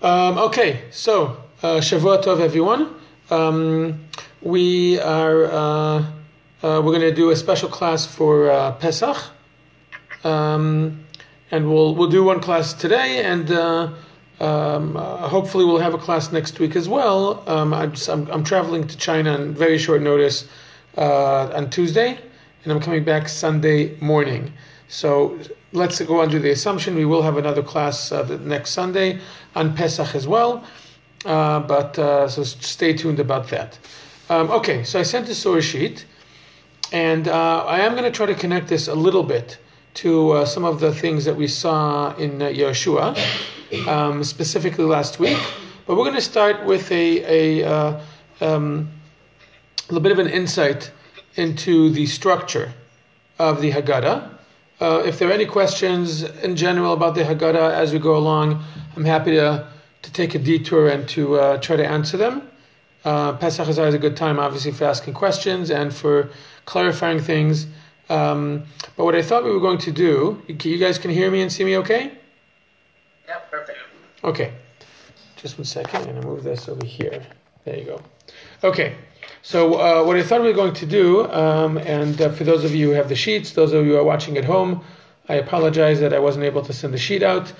Okay, so Shavua Tov, everyone. We're going to do a special class for Pesach, and we'll do one class today, and hopefully we'll have a class next week as well. I'm traveling to China on very short notice on Tuesday, and I'm coming back Sunday morning. So let's go under the assumption we will have another class the next Sunday on Pesach as well. So stay tuned about that. Okay, so I sent a source sheet, and I am going to try to connect this a little bit to some of the things that we saw in Yeshua, specifically last week. But we're going to start with a little bit of an insight into the structure of the Haggadah. If there are any questions in general about the Haggadah as we go along, I'm happy to take a detour and to try to answer them. Pesach is always a good time, obviously, for asking questions and for clarifying things. But what I thought we were going to do, you guys can hear me and see me okay? Yeah, perfect. Okay. Just one second. I'm going to move this over here. There you go. Okay. So what I thought we were going to do, for those of you who have the sheets, those of you who are watching at home, I apologize that I wasn't able to send the sheet out.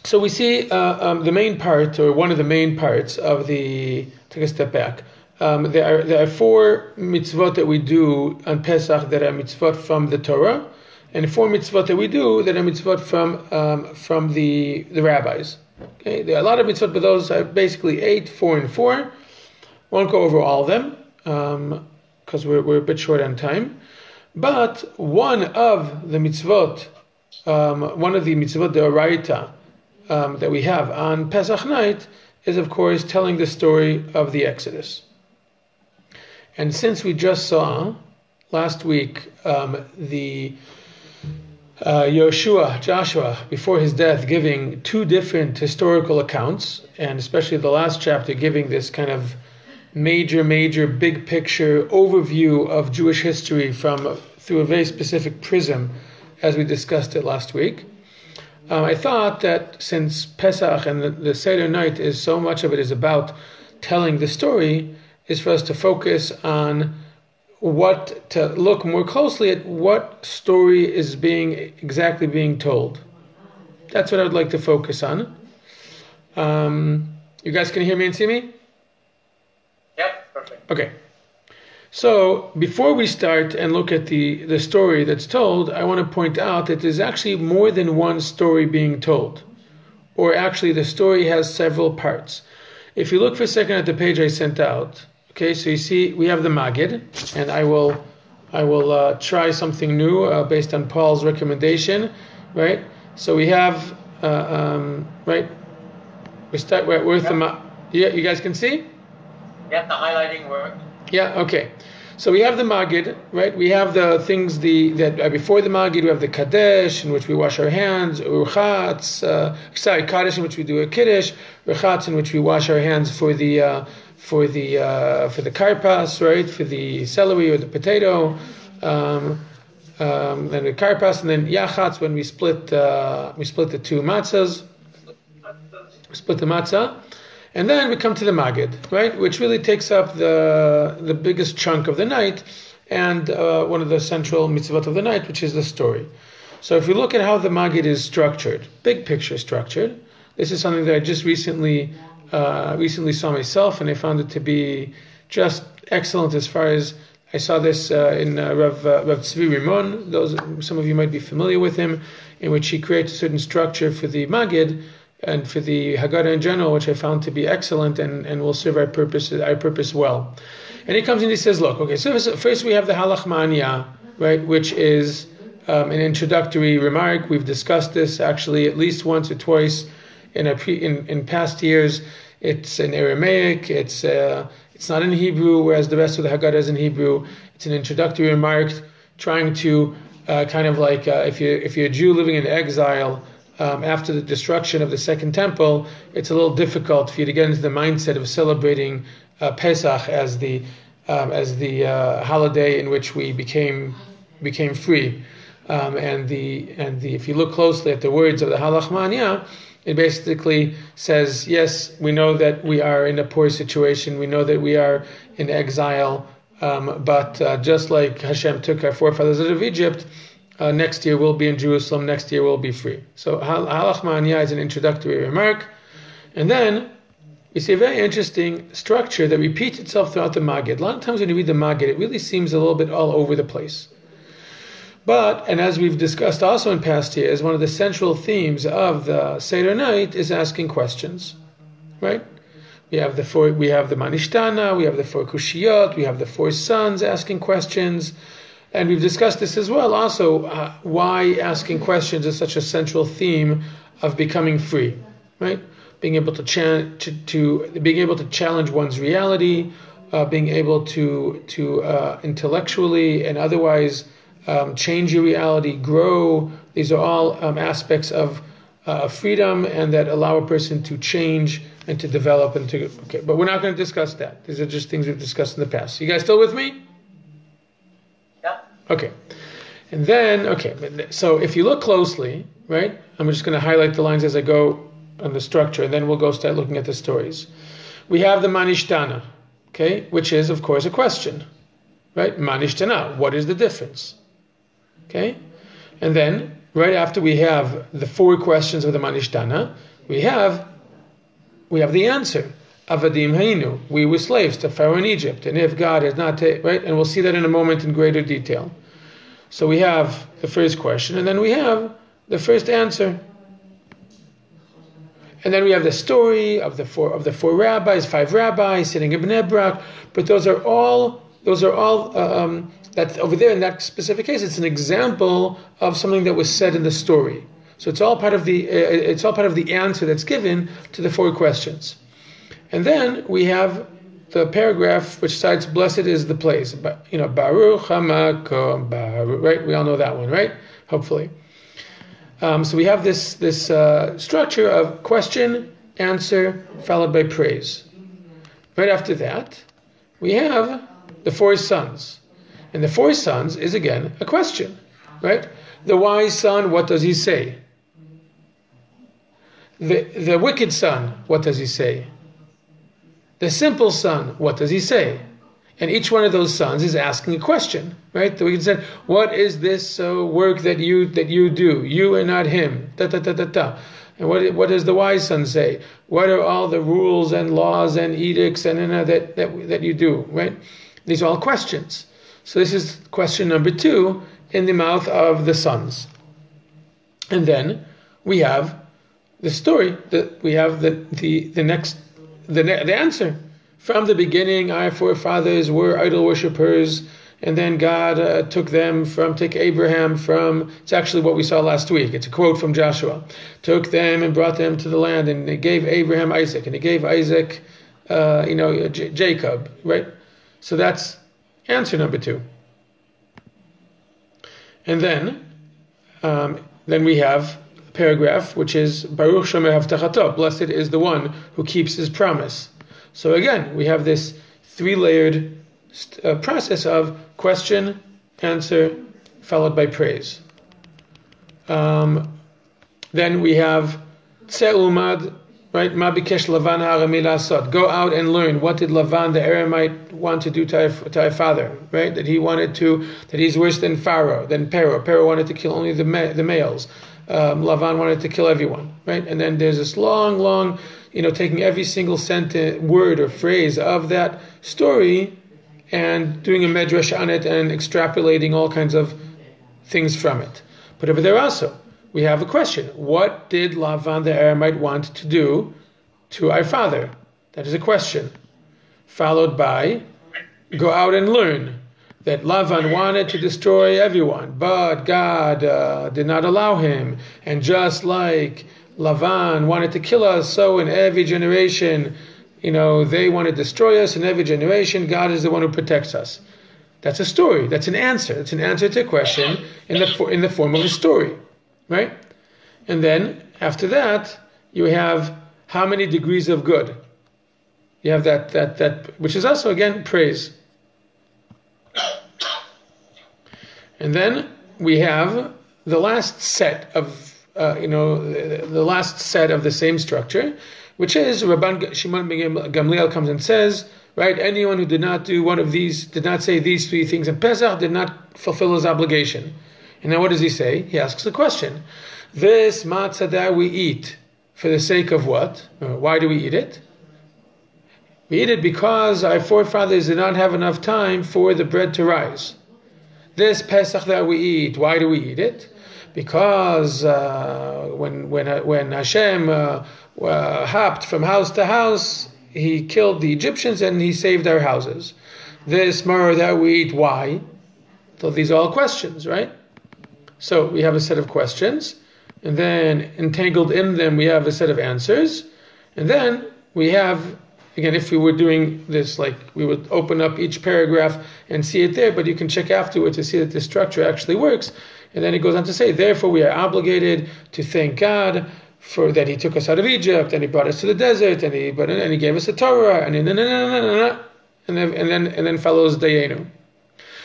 So we see the main part, or one of the main parts of the, take a step back. There are four mitzvot that we do on Pesach that are mitzvot from the Torah, and four mitzvot that we do that are mitzvot from the rabbis. Okay, there are a lot of mitzvot, but those are basically 8, 4, and 4. Won't go over all of them because we're a bit short on time. But one of the mitzvot d'oraita that we have on Pesach night is, of course, telling the story of the Exodus. And since we just saw last week the Joshua, before his death, giving two different historical accounts, and especially the last chapter giving this kind of major big picture overview of Jewish history through a very specific prism, as we discussed it last week. I thought that since Pesach and the Seder night is so much of it is about telling the story, is for us to focus on to look more closely at what story is exactly being told. That's what I would like to focus on. You guys can hear me and see me? Yep, perfect. Okay. So before we start and look at the story that's told, I want to point out that there's actually more than one story being told. Or actually the story has several parts. If you look for a second at the page I sent out, okay, so you see we have the Magid, and I will try something new based on Paul's recommendation, right? So we have, right, we start with the Magid. Yeah, you guys can see? Yeah, the highlighting work. Yeah, okay. So we have the Magid, right? We have the things that before the Magid. We have the Kadesh, in which we wash our hands. Urchatz, Kaddish, in which we do a Kiddush. Urchatz, in which we wash our hands for the karpas, right? For the celery or the potato. Then the karpas, and then Yachatz, when we split the two matzahs. We split the matzah. And then we come to the Magid, right, which really takes up the biggest chunk of the night and one of the central mitzvot of the night, which is the story. So if we look at how the Magid is structured, big picture structured, this is something that I just recently saw myself, and I found it to be just excellent as far as I saw this in Rav Tzvi Rimon. Some of you might be familiar with him, in which he creates a certain structure for the Magid and for the Haggadah in general, which I found to be excellent and will serve our purpose well. And he comes and he says, look, okay, so first we have the Halach Ma'anya, right, which is an introductory remark. We've discussed this actually at least once or twice in past years. It's in Aramaic, it's not in Hebrew, whereas the rest of the Haggadah is in Hebrew. It's an introductory remark trying to kind of like if you're a Jew living in exile, after the destruction of the Second Temple, it's a little difficult for you to get into the mindset of celebrating Pesach as the holiday in which we became free. If you look closely at the words of the Halach Ma'anya, It basically says, yes, we know that we are in a poor situation. We know that we are in exile. But just like Hashem took our forefathers out of Egypt, next year we'll be in Jerusalem. Next year we'll be free. So Halach Ma'anya is an introductory remark. And then we see a very interesting structure that repeats itself throughout the Maggid. A lot of times when you read the Maggid, it really seems a little bit all over the place. But, and as we've discussed also in past years, one of the central themes of the Seder night is asking questions, right? We have the Manishtana, we have the 4 Kushiyot, we have the 4 sons asking questions, and we've discussed this as well. Also, why asking questions is such a central theme of becoming free, right? Being able to challenge one's reality, being able to intellectually and otherwise change your reality, grow. These are all aspects of freedom, and that allow a person to change and to develop and to. Okay, but we're not going to discuss that. These are just things we've discussed in the past. You guys still with me? Yeah. Okay, and then so if you look closely, right? I'm just going to highlight the lines as I go on the structure, and then we'll go start looking at the stories. We have the Manishtana, okay, which is of course a question, right? Manishtana, what is the difference? Okay, and then right after we have the 4 questions of the Manishtana, we have the answer. Avadim Hainu, we were slaves to Pharaoh in Egypt, and if God has not right, and we'll see that in a moment in greater detail. So we have the first question, and then we have the first answer. And then we have the story of the four rabbis, 5 rabbis sitting in Bnei Brak. But those are all that over there in that specific case. It's an example of something that was said in the story. So it's all part of the answer that's given to the 4 questions. And then we have the paragraph which cites "Blessed is the place." But Baruch Hamakom Baruch. Right? We all know that one, right? Hopefully. So we have this structure of question, answer, followed by praise. Right after that, we have the 4 sons. And the 4 sons is again a question, right? The wise son, what does he say? The wicked son, what does he say? The simple son, what does he say? And each one of those sons is asking a question, right? The wicked son, what is this work that you do? You and not him. Da da da da da. And what does the wise son say? What are all the rules and laws and edicts and that you do, right? These are all questions. So this is question number 2 in the mouth of the sons. And then we have the story. We have the answer. From the beginning, our forefathers were idol worshippers, and then God took Abraham from. It's actually what we saw last week. It's a quote from Joshua. Took them and brought them to the land, and he gave Abraham Isaac, and he gave Isaac, Jacob, right? So that's answer number 2. And then we have a paragraph which is Baruch Shomer Havtachato. Blessed is the one who keeps his promise. So again, we have this 3-layered process of question, answer, followed by praise. Then we have Tse'umad, right? Ma bikesh Lavan ha'arami la'asot. Go out and learn. What did Lavan the Aramite want to do to our father, right? That he's worse than Pharaoh, than Pharaoh. Pharaoh wanted to kill only the males. Lavan wanted to kill everyone, right? And then there's this long, taking every single sentence, word or phrase of that story and doing a medrash on it and extrapolating all kinds of things from it. But over there also, we have a question. What did Lavan the Aramite want to do to our father? That is a question. Followed by, go out and learn. That Lavan wanted to destroy everyone, but God did not allow him. And just like Lavan wanted to kill us, so in every generation, they want to destroy us. In every generation, God is the one who protects us. That's a story. That's an answer. It's an answer to a question in the form of a story, right? And then after that, you have how many degrees of good. You have that which is also again praise. And then we have the last set of the last set of the same structure, which is Rabban Shimon ben Gamliel comes and says, right, anyone who did not do one of these, did not say these three things in Pesach, did not fulfill his obligation. And now what does he say? He asks the question, this matzah that we eat, for the sake of what? Why do we eat it? We eat it because our forefathers did not have enough time for the bread to rise. This Pesach that we eat, why do we eat it? Because when Hashem hopped from house to house, he killed the Egyptians and he saved our houses. This maror that we eat, why? So these are all questions, right? So we have a set of questions, and then entangled in them we have a set of answers, and then we have, again, if we were doing this, like we would open up each paragraph and see it there, but you can check afterwards to see that the structure actually works. And then it goes on to say, therefore we are obligated to thank God for that He took us out of Egypt and He brought us to the desert and He gave us the Torah and then follows Dayenu.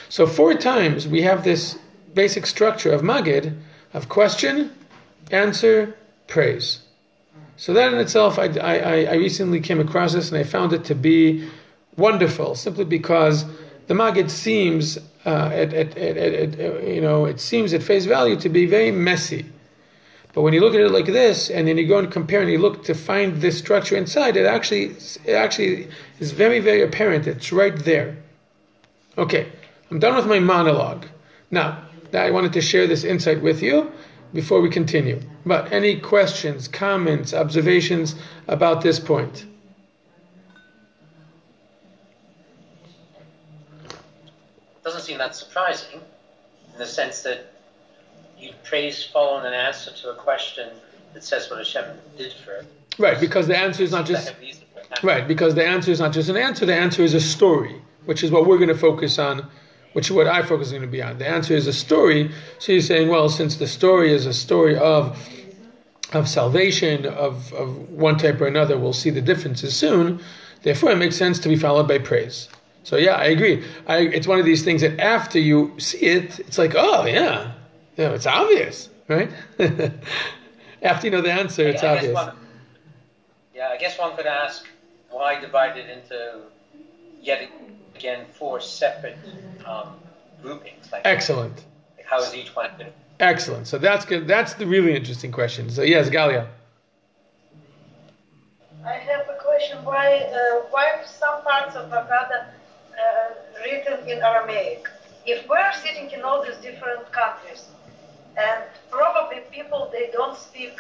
So 4 times we have this basic structure of Magid, of question, answer, praise. So that in itself, I recently came across this and I found it to be wonderful, simply because the Magid seems, it seems at face value to be very messy. But when you look at it like this, and then you go and compare and you look to find this structure inside, it actually is very, very apparent. It's right there. Okay, I'm done with my monologue. Now, I wanted to share this insight with you before we continue. But any questions, comments, observations about this point? Doesn't seem that surprising, in the sense that you praise following an answer to a question that says what Hashem did for it. Right, because the answer is not just because the answer is not just an answer. The answer is a story, which is what we're going to focus on, which is what I focus going to be on. The answer is a story. So you're saying, well, since the story is a story of salvation of one type or another, we'll see the differences soon. Therefore, it makes sense to be followed by praise. So yeah, I agree. It's one of these things that after you see it, it's like, oh yeah, it's obvious, right? After you know the answer, it's obvious. I guess one could ask, why divide it into yet again 4 separate groupings? Excellent. How is each one different? Excellent. So that's good. That's the really interesting question. So yes, Galia. I have a question. Why some parts of Haggadah written in Aramaic? If we're sitting in all these different countries, and probably people, they don't speak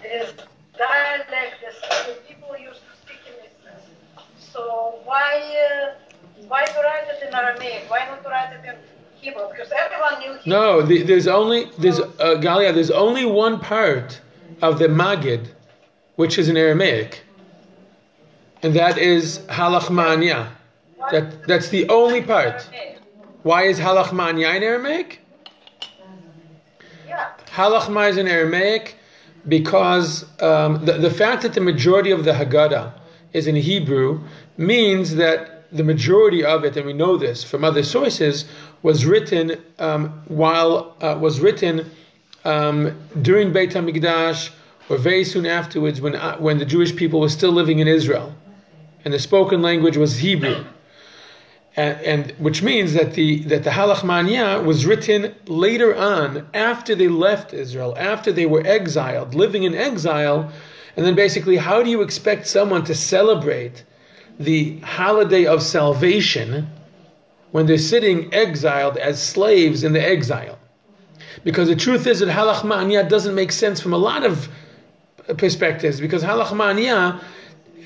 this dialect as the people used to speak in Israel. So why to write it in Aramaic? Why not to write it in Hebrew? Because everyone knew Hebrew. No, Galia, there's only one part of the Magid which is in Aramaic, and that is Halach Ma'anya. That's the only part. Why is Halach Ma'anya in Aramaic? Yeah. Halach Ma is in Aramaic because the fact that the majority of the Haggadah is in Hebrew means that the majority of it, and we know this from other sources, was written during Beit HaMikdash, or very soon afterwards, when the Jewish people were still living in Israel, and the spoken language was Hebrew, and which means that the Halach Ma'anya was written later on, after they left Israel, after they were exiled, living in exile, and then basically, how do you expect someone to celebrate the holiday of salvation when they're sitting exiled as slaves in the exile? Because the truth is that Halach Ma'anya doesn't make sense from a lot of perspectives, because Halach Ma'anya,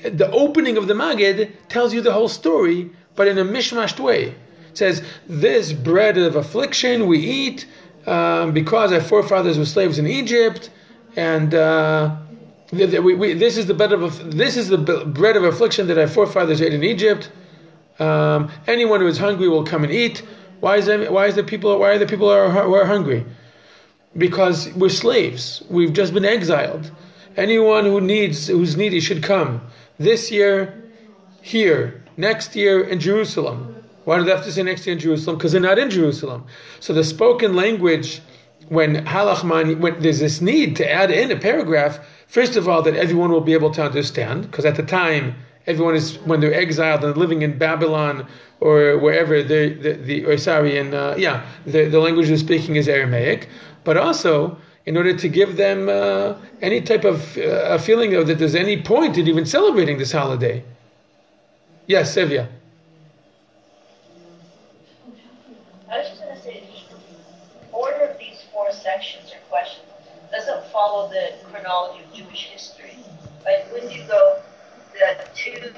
the opening of the Magid, tells you the whole story, but in a mishmashed way. It says, this bread of affliction we eat because our forefathers were slaves in Egypt, and this is the bread of affliction that our forefathers ate in Egypt. Anyone who is hungry will come and eat. Why are the people who are hungry? Because we're slaves. We've just been exiled. Anyone who's needy should come. This year, here. Next year in Jerusalem. Why do they have to say next year in Jerusalem? Because they're not in Jerusalem. So the spoken language when halachman, when there's this need to add in a paragraph, first of all, that everyone will be able to understand, because at the time, everyone is, when they're exiled and living in Babylon or wherever, the language they're speaking is Aramaic, but also in order to give them any type of a feeling of that there's any point in even celebrating this holiday. Yes, Sevia. I was just going to say, the order of these four sections or questions doesn't follow the chronology of Jewish history. Like when you go the 2,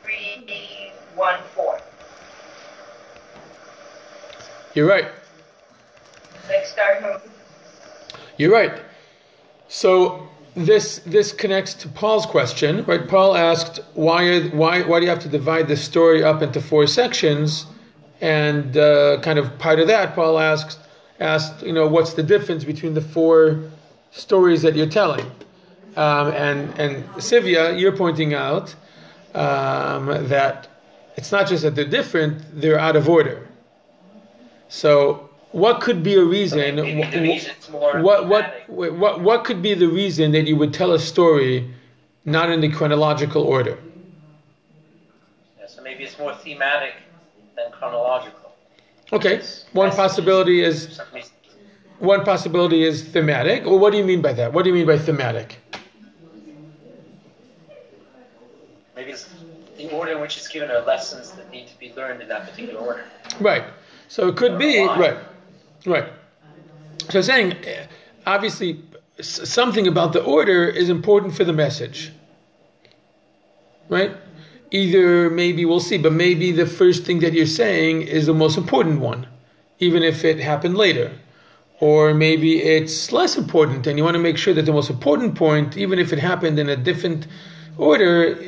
3, 1, 4. You're right. Like start from. You're right. So this connects to Paul's question, right? Paul asked, why do you have to divide the story up into four sections? And kind of part of that, Paul asked, what's the difference between the four stories that you're telling? And Sivya, you're pointing out that it's not just that they're different; they're out of order. So, what could be a reason? What could be the reason that you would tell a story not in the chronological order? Yeah, so maybe it's more thematic than chronological. Okay, one possibility is thematic. Well, what do you mean by that? What do you mean by thematic? Maybe it's the order in which it's given are lessons that need to be learned in that particular order. Right. So it could be right. So saying, obviously, something about the order is important for the message. Right? Either maybe we'll see, but maybe the first thing that you're saying is the most important one, even if it happened later. Or maybe it's less important, and you want to make sure that the most important point, even if it happened in a different order,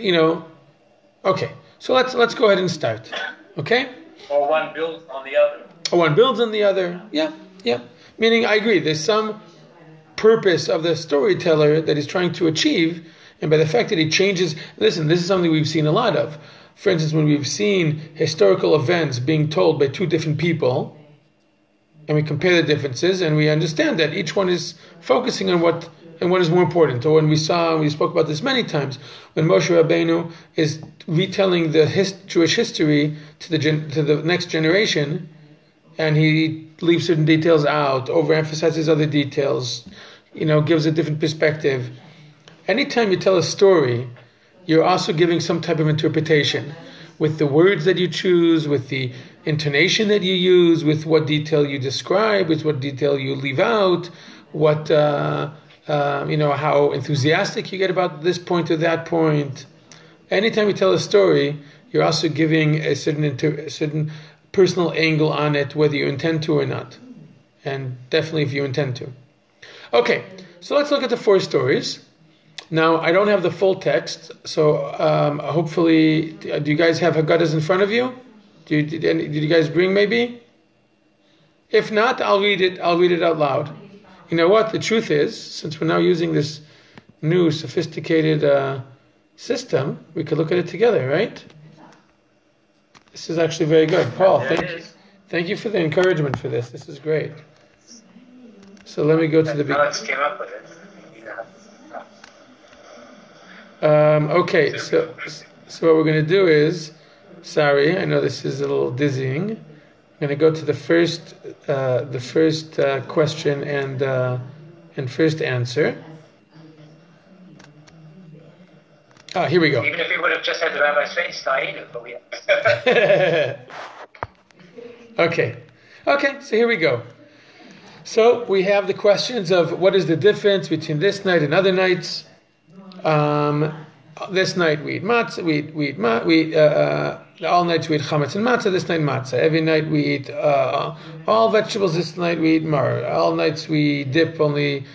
Okay, so let's go ahead and start. Okay? Or one builds on the other. Or one builds on the other. Yeah. Meaning, I agree. There's some purpose of the storyteller that he's trying to achieve, and by the fact that he changes. Listen, this is something we've seen a lot of. For instance, when we've seen historical events being told by two different people, and we compare the differences, and we understand that each one is focusing on what is more important. Or when we spoke about this many times, when Moshe Rabbeinu is retelling the Jewish history to the next generation, and he leaves certain details out, overemphasizes other details, gives a different perspective. Anytime you tell a story, you're also giving some type of interpretation with the words that you choose, with the intonation that you use, with what detail you describe, with what detail you leave out, what how enthusiastic you get about this point or that point. Anytime you tell a story, you're also giving a certain personal angle on it, whether you intend to or not. And definitely if you intend to. Okay, so let's look at the four stories. Now, I don't have the full text, so hopefully, do you guys have Haggadahs in front of you? Did you guys bring maybe? If not, I'll read it out loud. You know what? The truth is, since we're now using this new sophisticated system, we could look at it together, right? This is actually very good. Paul, thank you for the encouragement for this. This is great. So let me go to the beginning. Alex came up with it. Okay, so what we're going to do is, sorry, I know this is a little dizzying. I'm going to go to the first question and first answer. Here we go. Even if we would have just had the rabbi's face, but we. Okay, so here we go. So we have the questions of what is the difference between this night and other nights. This night we eat matzah, all nights we eat chametz and matzah, this night matzah. Every night we eat all vegetables, this night we eat mar. All nights we dip only,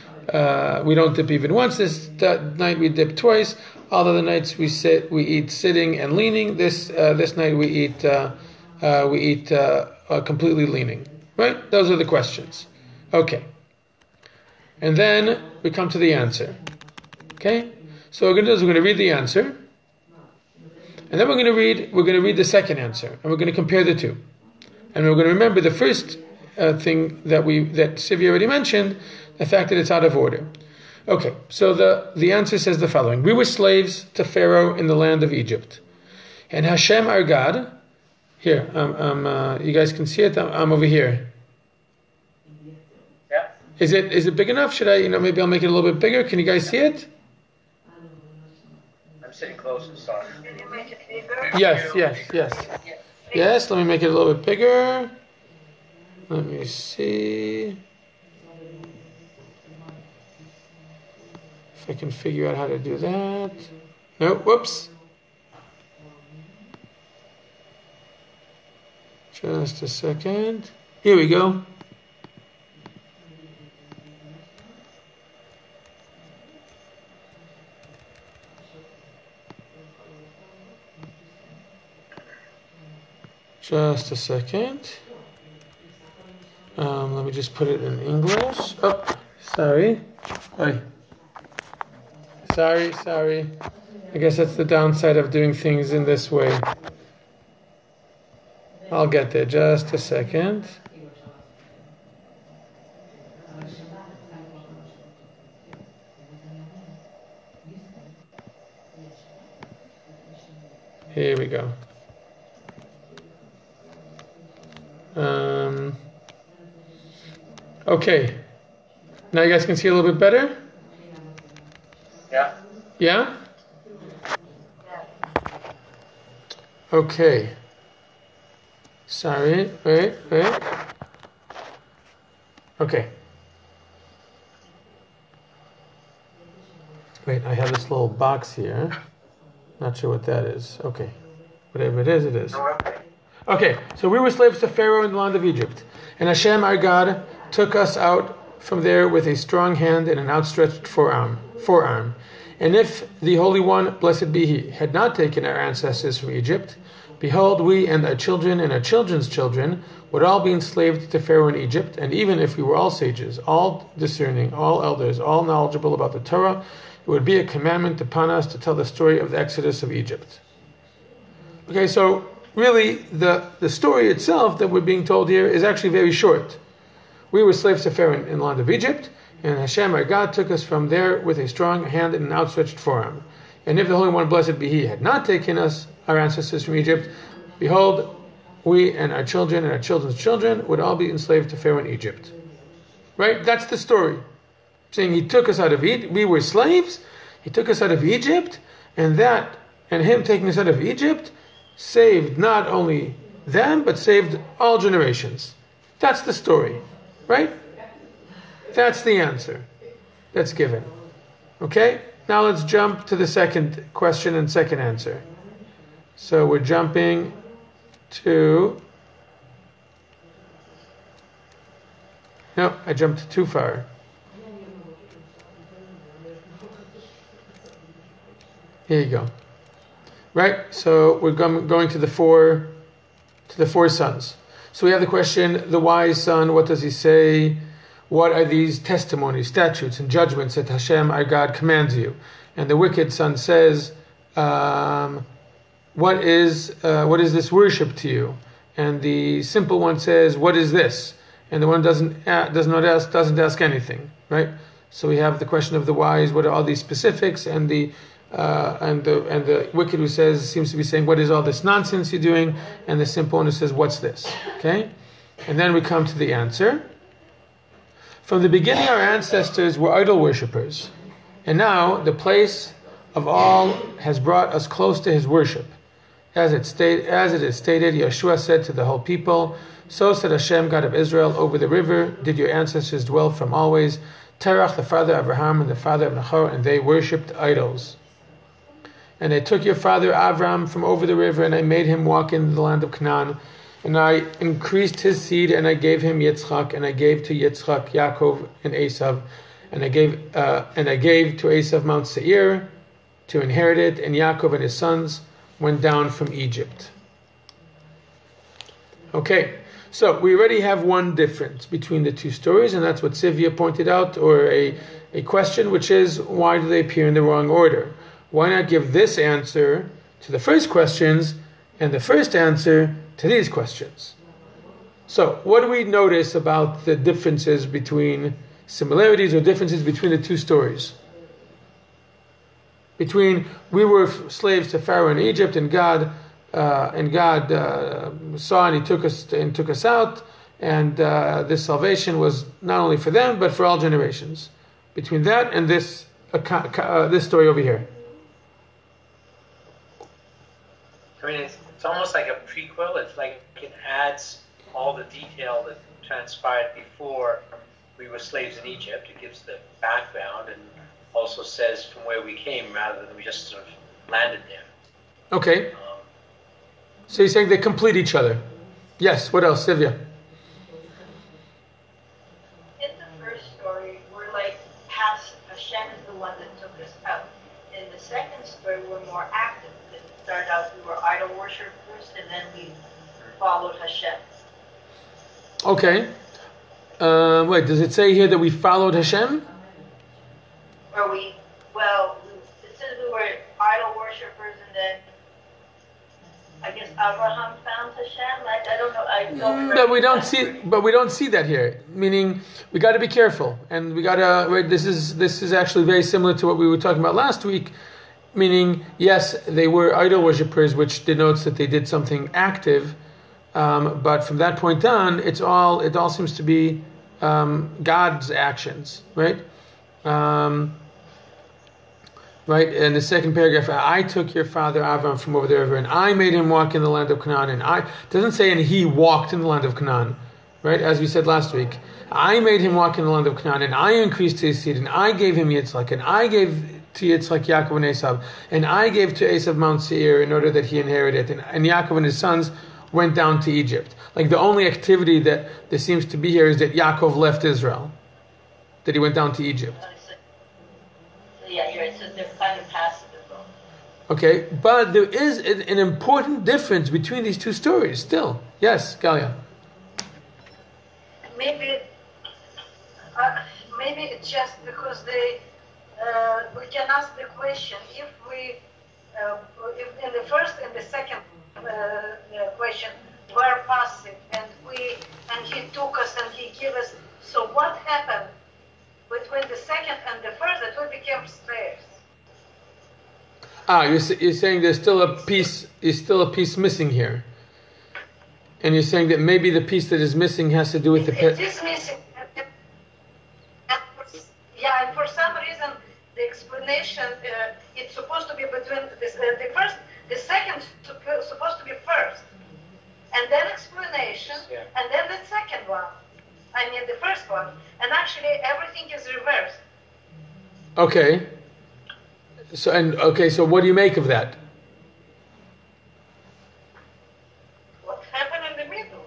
we don't dip even once, this night we dip twice. All other nights we eat sitting and leaning. This night we eat completely leaning. Right? Those are the questions. Okay. And then we come to the answer. Okay? So what we're going to do is we're going to read the answer, and then we're going to read the second answer, and we're going to compare the two. And we're going to remember the first thing that Sivi already mentioned, the fact that it's out of order. Okay, so the answer says the following: we were slaves to Pharaoh in the land of Egypt, and Hashem our God. Here, you guys can see it. I'm over here. Yeah. Is it big enough? Should I, maybe I'll make it a little bit bigger? Can you guys see it? I'm sitting close and sorry. Can you make it bigger? Yes. Yes, let me make it a little bit bigger. Let me see if I can figure out how to do that. No, whoops. Just a second. Here we go. Just a second. Let me just put it in English. Oh, sorry. Sorry. I guess that's the downside of doing things in this way. I'll get there. Just a second. Here we go. Okay. Now you guys can see a little bit better? Yeah. Yeah? Okay. Sorry. Wait. Okay. Wait, I have this little box here. Not sure what that is. Okay. Whatever it is, it is. Okay, so we were slaves to Pharaoh in the land of Egypt. And Hashem, our God, took us out from there with a strong hand and an outstretched forearm. And if the Holy One, blessed be He, had not taken our ancestors from Egypt, behold, we and our children and our children's children would all be enslaved to Pharaoh in Egypt. And even if we were all sages, all discerning, all elders, all knowledgeable about the Torah, it would be a commandment upon us to tell the story of the Exodus of Egypt. Okay, so really the story itself that we're being told here is actually very short. We were slaves to Pharaoh in the land of Egypt, and Hashem, our God, took us from there with a strong hand and an outstretched forearm. And if the Holy One, blessed be He, had not taken us, our ancestors, from Egypt, behold, we and our children and our children's children would all be enslaved to Pharaoh in Egypt. Right? That's the story. Saying He took us out of Egypt, we were slaves, He took us out of Egypt, and Him taking us out of Egypt saved not only them, but saved all generations. That's the story. Right? That's the answer that's given. Okay? Now let's jump to the second question and second answer. So we're jumping to... No, I jumped too far. Here you go. Right? So we're going to the four sons. So we have the question, the wise son, what does he say? What are these testimonies, statutes, and judgments that Hashem, our God, commands you? And the wicked son says, what is this worship to you? And the simple one says, what is this? And the one doesn't ask anything, right? So we have the question of the wise, what are all these specifics? And the wicked who seems to be saying, what is all this nonsense you're doing? And the simple one who says, what's this? Okay? And then we come to the answer. From the beginning, our ancestors were idol worshippers. And now the place of all has brought us close to His worship. As it is stated, Yeshua said to the whole people, so said Hashem, God of Israel, over the river did your ancestors dwell from always, Terach, the father of Abraham, and the father of Nahor, and they worshipped idols. And I took your father Avram from over the river, and I made him walk into the land of Canaan. And I increased his seed, and I gave him Yitzchak, and I gave to Yitzchak Yaakov and Esav, and I gave to Esav Mount Seir to inherit it, and Yaakov and his sons went down from Egypt. Okay, so we already have one difference between the two stories, and that's what Sivia pointed out, or a question, which is, why do they appear in the wrong order? Why not give this answer to the first questions and the first answer to these questions? So, what do we notice about the differences between similarities or differences between the two stories? Between we were slaves to Pharaoh in Egypt, and God saw and He took us out, and this salvation was not only for them but for all generations. Between that and this story over here. I mean, it's almost like a prequel. It's like it adds all the detail that transpired before we were slaves in Egypt. It gives the background and also says from where we came rather than we just sort of landed there. Okay. So you're saying they complete each other. Yes, what else, Sylvia? In the first story, we're like past Hashem is the one that took us out. In the second story, we're more active. It started out we were idol worshippers, and then we followed Hashem. Okay. Wait, does it say here that we followed Hashem? Or it says we were idol worshippers, and then I guess Abraham found Hashem. I don't know. I don't remember. But we don't see that here. Meaning, we got to be careful, and we got to. Wait, this is actually very similar to what we were talking about last week. Meaning, yes, they were idol worshippers, which denotes that they did something active. But from that point on, it all seems to be God's actions, right? Right, in the second paragraph, I took your father Avram from over there, and I made him walk in the land of Canaan. And it doesn't say, and he walked in the land of Canaan, right? As we said last week, I made him walk in the land of Canaan, and I increased his seed, and I gave him Yitzchak, and I gave to Yitzchak Yaakov and Esav, and I gave to Esav Mount Seir in order that he inherit it. And Yaakov and his sons went down to Egypt. Like the only activity that there seems to be here is that Yaakov left Israel, that he went down to Egypt. Yeah, you're right. So they're kind of passive as well. Okay, but there is an important difference between these two stories still. Yes, Galia. Maybe it's just because we can ask the question if if in the first and the second question were passive and he took us and he gave us. So what happened between the second and the first that we became slaves? You're saying there's still a piece missing here, and you're saying that maybe the piece that is missing has to do with it is missing. Yeah, and for some reason the explanation it's supposed to be between the second supposed to be first, and then explanation, and then the second one. I mean the first one, and actually everything is reversed. Okay. So what do you make of that? What happened in the middle?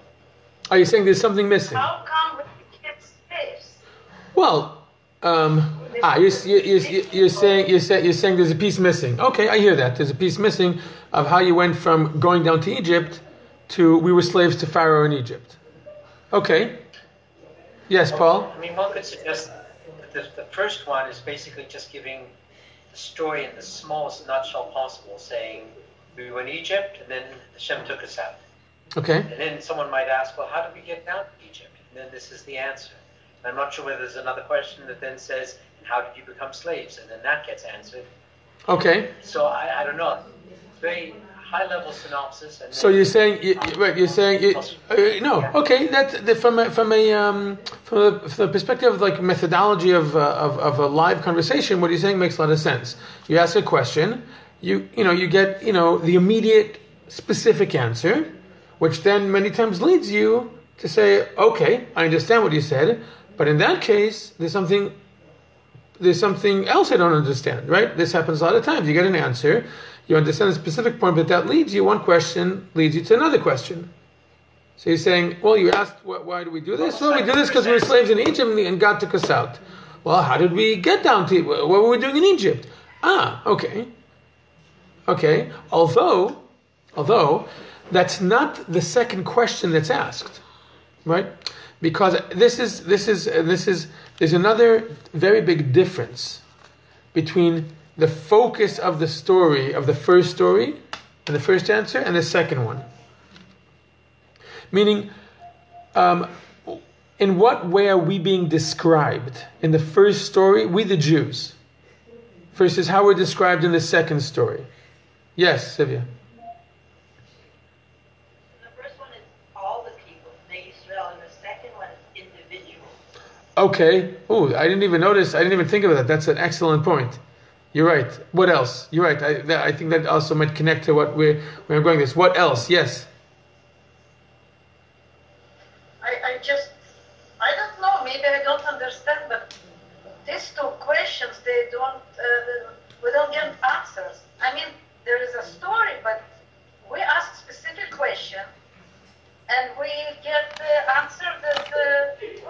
Are you saying there's something missing? How come we get slaves? Well, you're saying there's a piece missing. Okay, I hear that. There's a piece missing of how you went from going down to Egypt to we were slaves to Pharaoh in Egypt. Okay. Yes, Paul? I mean, one could suggest that the first one is basically just giving the story in the smallest nutshell possible, saying we were in Egypt and then Hashem took us out. Okay. And then someone might ask, well, how did we get down to Egypt? And then this is the answer. And I'm not sure whether there's another question that then says, how did you become slaves? And then that gets answered. Okay. So I don't know. It's very high-level synopsis. And so you're saying, no, okay. That from the perspective of like methodology of a live conversation, what you're saying makes a lot of sense. You ask a question, you get the immediate specific answer, which then many times leads you to say, okay, I understand what you said, but in that case, there's something else I don't understand, right? This happens a lot of times. You get an answer, you understand a specific point, but that leads you, one question leads you to another question. So you're saying, well, you asked, why do we do this? Well, we do this because we were slaves in Egypt and God took us out. Well, how did we get down to, what were we doing in Egypt? Okay. Although, that's not the second question that's asked, right? Because there's another very big difference between the focus of the story, of the first story, and the first answer, and the second one. Meaning, In what way are we being described in the first story? We the Jews. Versus how we're described in the second story. Yes, Sylvia. The first one is all the people, Bnei Israel, and the second one is individuals. Okay. Oh, I didn't even notice. I didn't even think of that. That's an excellent point. You're right. What else? You're right. I think that also might connect to what where I'm going this. What else? Yes. I don't know, maybe I don't understand, but these two questions, we don't get answers. I mean, there is a story, but we ask specific question, and we get the answer that,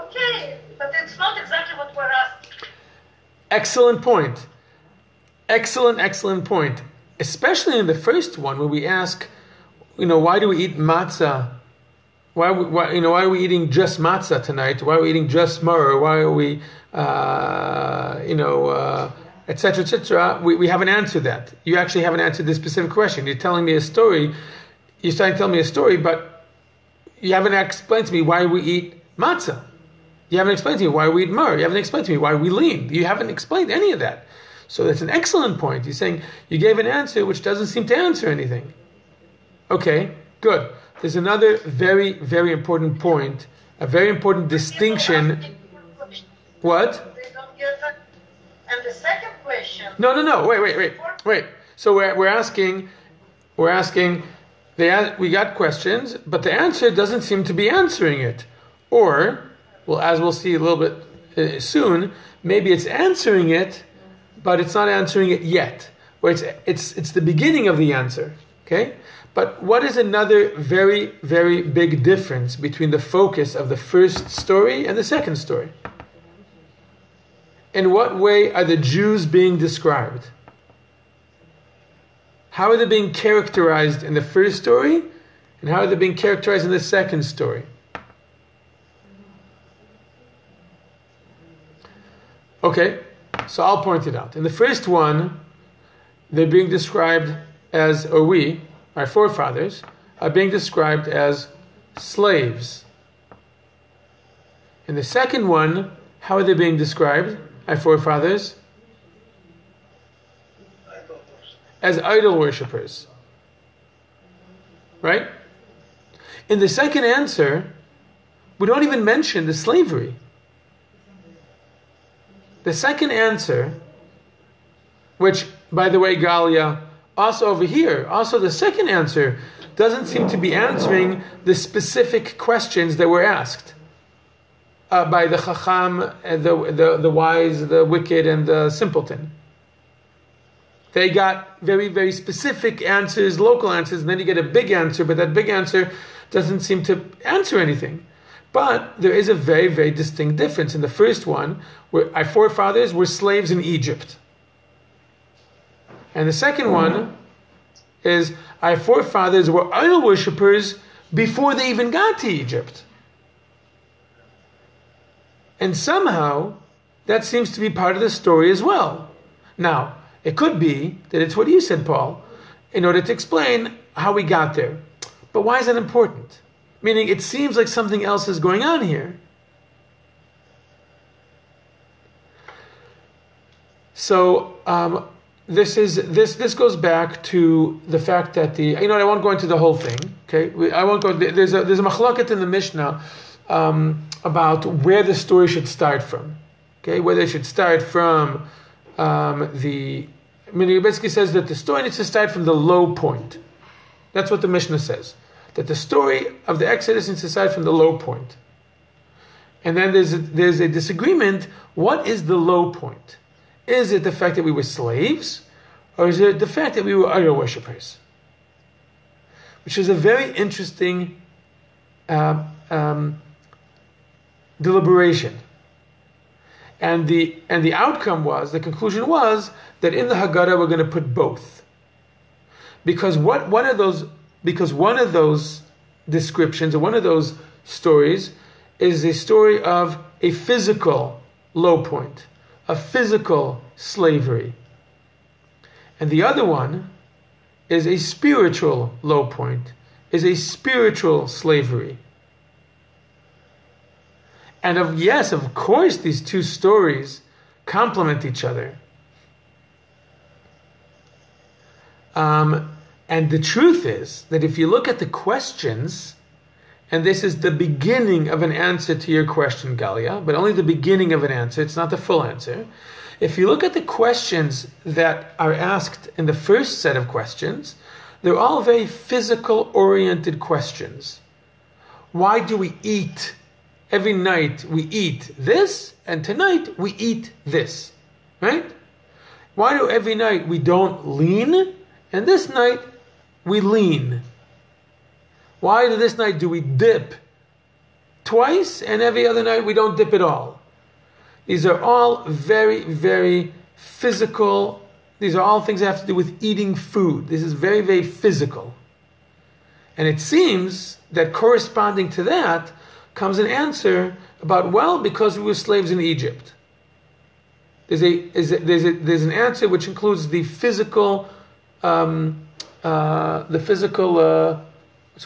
okay, but it's not exactly what we're asking. Excellent point. Excellent point. Especially in the first one, where we ask, why do we eat matzah? Why are we eating just matzah tonight? Why are we eating just maror? Why are we, etc., etc.? We haven't answered that. You actually haven't answered this specific question. You're telling me a story. You're starting to tell me a story, but you haven't explained to me why we eat matzah. You haven't explained to me why we eat maror. You haven't explained to me why we lean. You haven't explained any of that. So that's an excellent point. You're saying you gave an answer which doesn't seem to answer anything. Okay, good. There's another very, very important point, a very important distinction. What? And the second question. No. Wait. So we're asking. We got questions, but the answer doesn't seem to be answering it. Or, well, as we'll see a little bit soon, maybe it's answering it, but it's not answering it yet. Or it's the beginning of the answer. Okay. But what is another very, very big difference between the focus of the first story and the second story? In what way are the Jews being described? How are they being characterized in the first story? And how are they being characterized in the second story? Okay, so I'll point it out. In the first one, they're being described as, our forefathers, are being described as slaves. In the second one, how are they being described, our forefathers? As idol worshippers. Right? In the second answer, we don't even mention the slavery. The second answer, which, by the way, Galia, also over here, also the second answer doesn't seem to be answering the specific questions that were asked by the Chacham, the wise, the wicked, and the simpleton. They got very, very specific answers, local answers, and then you get a big answer, but that big answer doesn't seem to answer anything. But there is a very, very distinct difference. In the first one, where our forefathers were slaves in Egypt. And the second one is our forefathers were idol worshippers before they even got to Egypt. And somehow, that seems to be part of the story as well. Now, it could be that it's what you said, Paul, in order to explain how we got there. But why is that important? Meaning, it seems like something else is going on here. So, this goes back to the fact that I won't go into the whole thing. Okay, I won't go. There's a machloket in the Mishnah about where the story should start from. Okay, whether it should start from it basically says that the story needs to start from the low point. That's what the Mishnah says. That the story of the Exodus needs to start from the low point. And then there's a disagreement. What is the low point? Is it the fact that we were slaves? Or is it the fact that we were idol worshippers? Which is a very interesting deliberation. And the outcome was, the conclusion was, that in the Haggadah we're going to put both. Because one of those descriptions, or one of those stories, is a story of a physical low point, a physical slavery. And the other one is a spiritual low point, is a spiritual slavery. And of course, these two stories complement each other. And the truth is that if you look at the questions, and this is the beginning of an answer to your question, Galia, but only the beginning of an answer, it's not the full answer. If you look at the questions that are asked in the first set of questions, they're all very physical-oriented questions. Why do we eat? Every night we eat this, and tonight we eat this, right? Why do every night we don't lean, and this night we lean? Why do this night do we dip twice, and every other night we don't dip at all? These are all very, very physical. These are all things that have to do with eating food. This is very, very physical. And it seems that corresponding to that comes an answer about, well, because we were slaves in Egypt. There's an answer which includes the physical, what's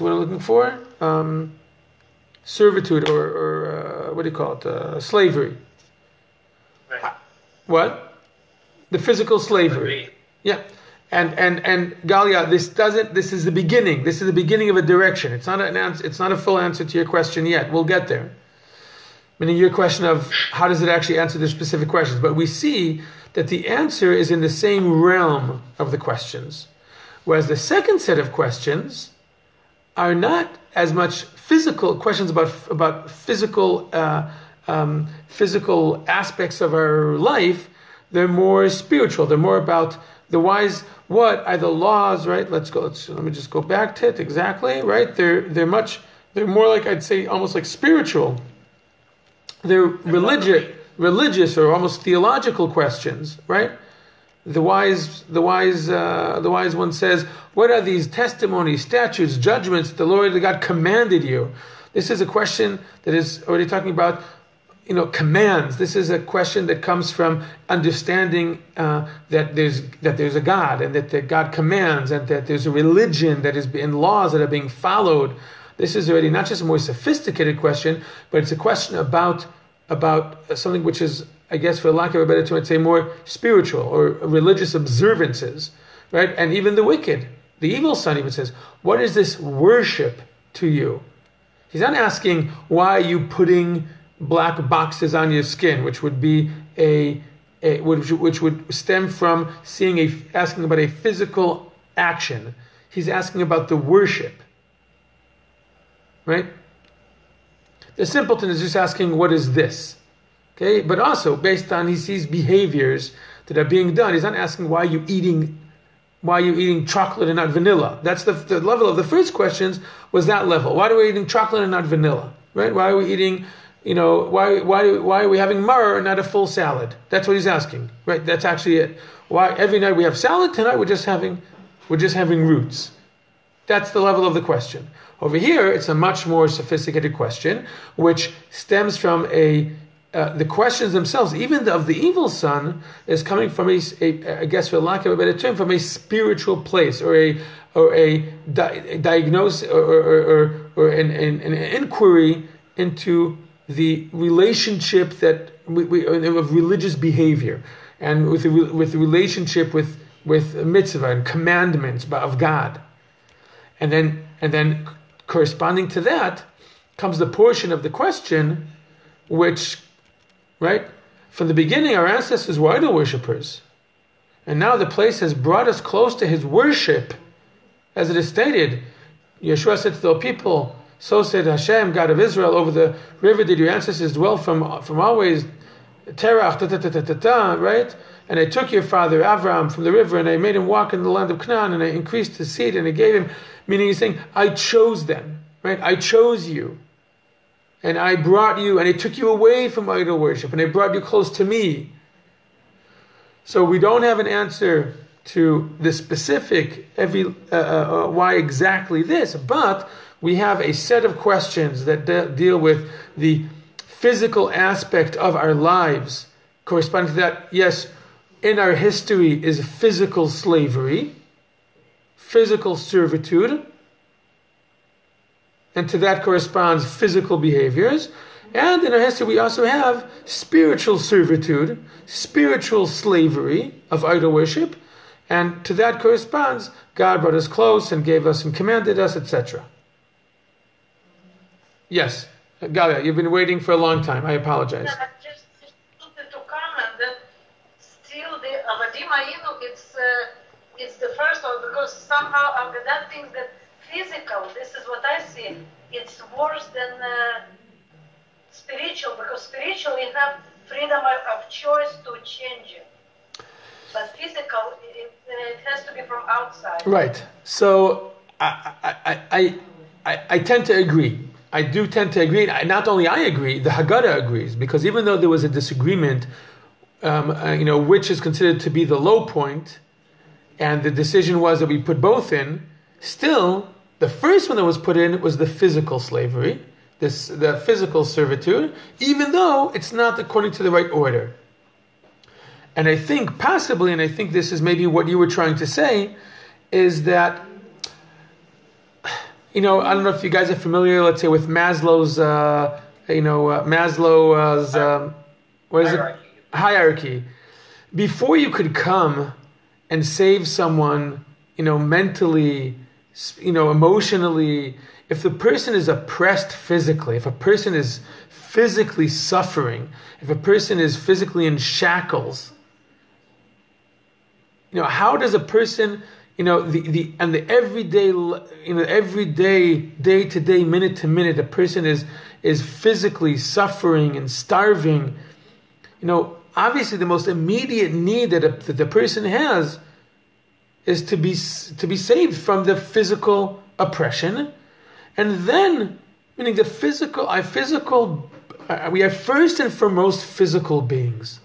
what I'm looking for? Servitude or what do you call it? Slavery. Right. What? The physical slavery. Yeah. And Galia, this is the beginning. This is the beginning of a direction. It's not an answer, it's not a full answer to your question yet. We'll get there. Meaning your question of how does it actually answer the specific questions. But we see that the answer is in the same realm of the questions. Whereas the second set of questions are not as much physical questions about physical physical aspects of our life. They're more spiritual. They're more about the wise. What are the laws? Right. Let me just go back to it exactly. Right. They're more like, I'd say, almost like spiritual. They're religious or almost theological questions. Right. The wise one says, what are these testimonies, statutes, judgments that the Lord the God commanded you? This is a question that is already talking about, commands. This is a question that comes from understanding that there's a God, and that God commands, and that there's a religion that is in laws that are being followed. This is already not just a more sophisticated question, but it's a question about something which is, I guess, for lack of a better term, I'd say more spiritual or religious observances, right? And even the wicked, the evil son even says, what is this worship to you? He's not asking, why are you putting black boxes on your skin, which would be which would stem from asking about a physical action. He's asking about the worship, right? The simpleton is just asking, what is this? Okay, but also based on he sees behaviors that are being done. He's not asking why are you eating chocolate and not vanilla. That's the level of the first questions was that level. Why are we eating chocolate and not vanilla? Right? Why are we eating? Why are we having maror and not a full salad? That's what he's asking. Right? That's actually it. Why every night we have salad? Tonight we're just having roots. That's the level of the question. Over here, it's a much more sophisticated question, which stems from the questions themselves, even of the evil son, is coming from I guess for lack of a better term, from a spiritual place, or a diagnosis, or an inquiry into the relationship that of religious behavior, and with the relationship with mitzvah and commandments of God, and then corresponding to that comes the portion of the question which, right, from the beginning our ancestors were idol worshippers, and now the place has brought us close to his worship, as it is stated. Yeshua said to the people, so said Hashem, God of Israel, over the river did your ancestors dwell from always, Terach, right? And I took your father Avram from the river, and I made him walk in the land of Canaan, and I increased his seed, and I gave him, meaning he's saying, I chose them, right? I chose you, and I brought you, and I took you away from idol worship, and I brought you close to me. So we don't have an answer to the specific, why exactly this, but we have a set of questions that deal with the physical aspect of our lives. Corresponding to that, yes, in our history is physical slavery, physical servitude, and to that corresponds physical behaviors. And in our history, we also have spiritual servitude, spiritual slavery of idol worship, and to that corresponds God brought us close and gave us and commanded us, etc. Yes, Galia, you've been waiting for a long time. I apologize. Yeah, I just wanted to comment that still the Avadim Ayinu, it's the first one, because somehow Agadat thinks that physical, this is what I see, it's worse than spiritual, because spiritual you have freedom of choice to change it. But physical, it has to be from outside. Right. So I tend to agree. I do tend to agree. Not only I agree, the Haggadah agrees, because even though there was a disagreement, which is considered to be the low point, and the decision was that we put both in, still, the first one that was put in was the physical slavery, the physical servitude, even though it's not according to the right order. And I think possibly, and I think this is maybe what you were trying to say, is that, I don't know if you guys are familiar, let's say, with Maslow's, hierarchy. Before you could come and save someone, mentally, emotionally, if the person is oppressed physically, if a person is physically suffering, if a person is physically in shackles, how does a person, the everyday, day to day, minute to minute, a person is physically suffering and starving. Obviously the most immediate need that the person has is to be saved from the physical oppression, and then, meaning the physical, we are first and foremost physical beings.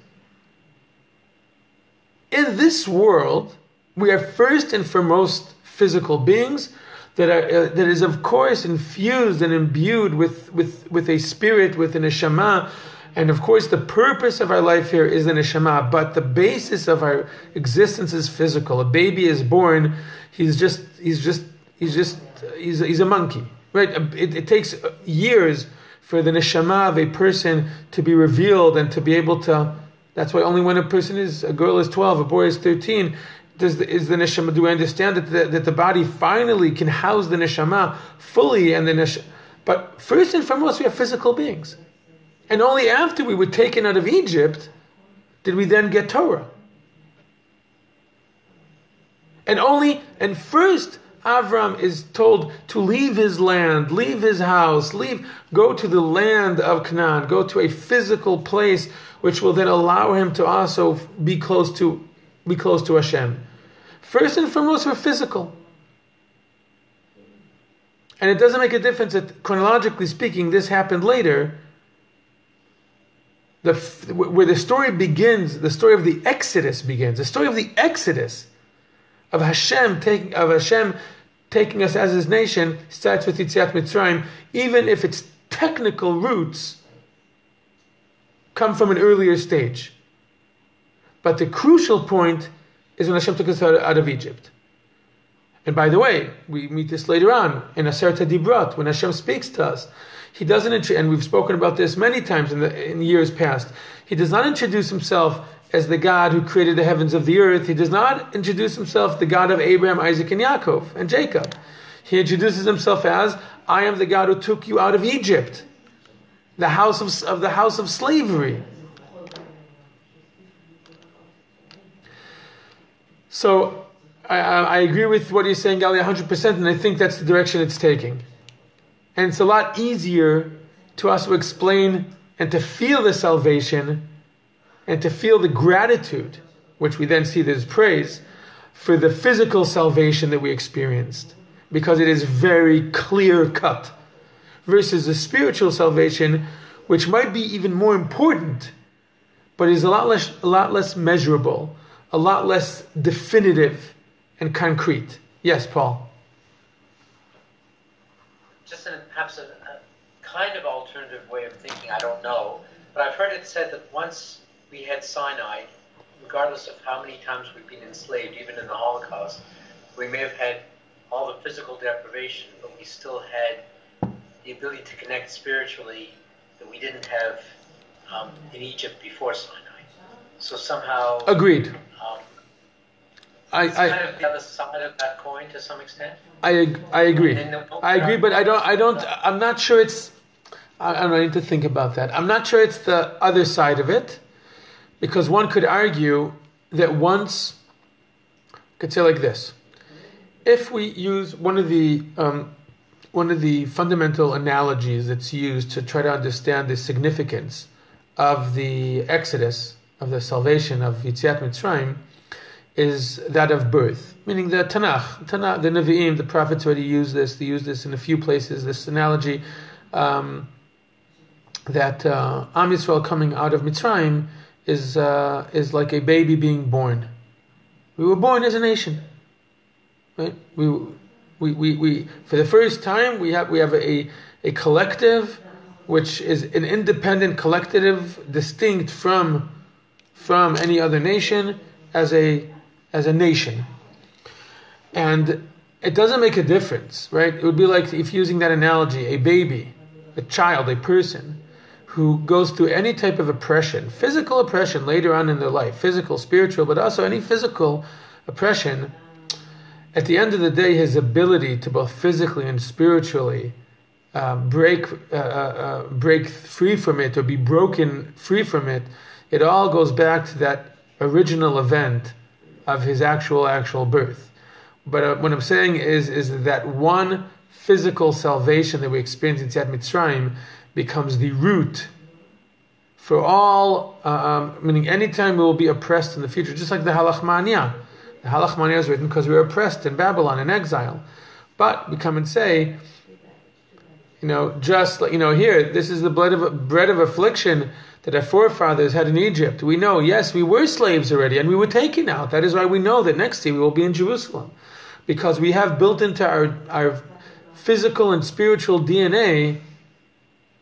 In this world, we are first and foremost physical beings that is of course infused and imbued with a spirit, with a neshama, and of course the purpose of our life here is the neshama. But the basis of our existence is physical. A baby is born; he's a monkey, right? It takes years for the neshama of a person to be revealed and to be able to. That's why only when a girl is 12, a boy is 13, is the neshama. Do we understand that the body finally can house the neshama fully? But first and foremost, we are physical beings, and only after we were taken out of Egypt did we then get Torah. And first, Avram is told to leave his land, leave his house, go to the land of Canaan, go to a physical place, which will then allow him to also be close to Hashem. First and foremost, we're physical. And it doesn't make a difference that, chronologically speaking, this happened later. Where the story begins, the story of the Exodus begins. The story of the Exodus of Hashem taking us as His nation starts with Yetziat Mitzrayim, even if its technical roots come from an earlier stage. But the crucial point is when Hashem took us out of Egypt. And by the way, we meet this later on in Aseret HaDibrot, when Hashem speaks to us. He doesn't, and we've spoken about this many times in years past, He does not introduce Himself as the God who created the heavens of the earth. He does not introduce Himself the God of Abraham, Isaac, and Yaakov, and Jacob. He introduces Himself as, I am the God who took you out of Egypt, the house of slavery. So I agree with what you're saying, Gali, 100%, and I think that's the direction it's taking. And it's a lot easier to also explain and to feel the salvation and to feel the gratitude, which we then see as praise, for the physical salvation that we experienced, because it is very clear cut, versus the spiritual salvation, which might be even more important, but is a lot less measurable, a lot less definitive and concrete. Yes, Paul. Just perhaps a kind of alternative way of thinking, I don't know, but I've heard it said that once we had Sinai, regardless of how many times we've been enslaved, even in the Holocaust, we may have had all the physical deprivation, but we still had the ability to connect spiritually that we didn't have in Egypt before Sinai. So somehow, agreed. it's kind of the other side of that coin to some extent. I agree. I agree, but I'm not sure it's. I don't know, I need to think about that. I'm not sure it's the other side of it, because one could argue that once, could say like this: if we use one of the fundamental analogies that's used to try to understand the significance of the Exodus, of the salvation of Yetziat Mitzrayim, is that of birth, meaning the Tanakh, the Nevi'im, the prophets already use this. They use this in a few places. This analogy that Am Yisrael coming out of Mitzrayim is like a baby being born. We were born as a nation, right? We for the first time we have a collective, which is an independent collective, distinct from any other nation as a nation. And it doesn't make a difference, right? It would be like, if using that analogy, a baby, a child, a person who goes through any type of oppression, physical oppression later on in their life, physical, spiritual, but also any physical oppression, at the end of the day, his ability to both physically and spiritually break free from it, or be broken free from it, it all goes back to that original event of his actual birth. But what I'm saying is that one physical salvation that we experience in Yetziat Mitzrayim becomes the root for all, meaning anytime we will be oppressed in the future, just like the Halach Ma'aniah. The Halach Ma'aniah is written because we were oppressed in Babylon, in exile. But we come and say, just like, here, this is the bread of affliction that our forefathers had in Egypt. We know, yes, we were slaves already, and we were taken out. That is why we know that next year we will be in Jerusalem. Because we have built into our physical and spiritual DNA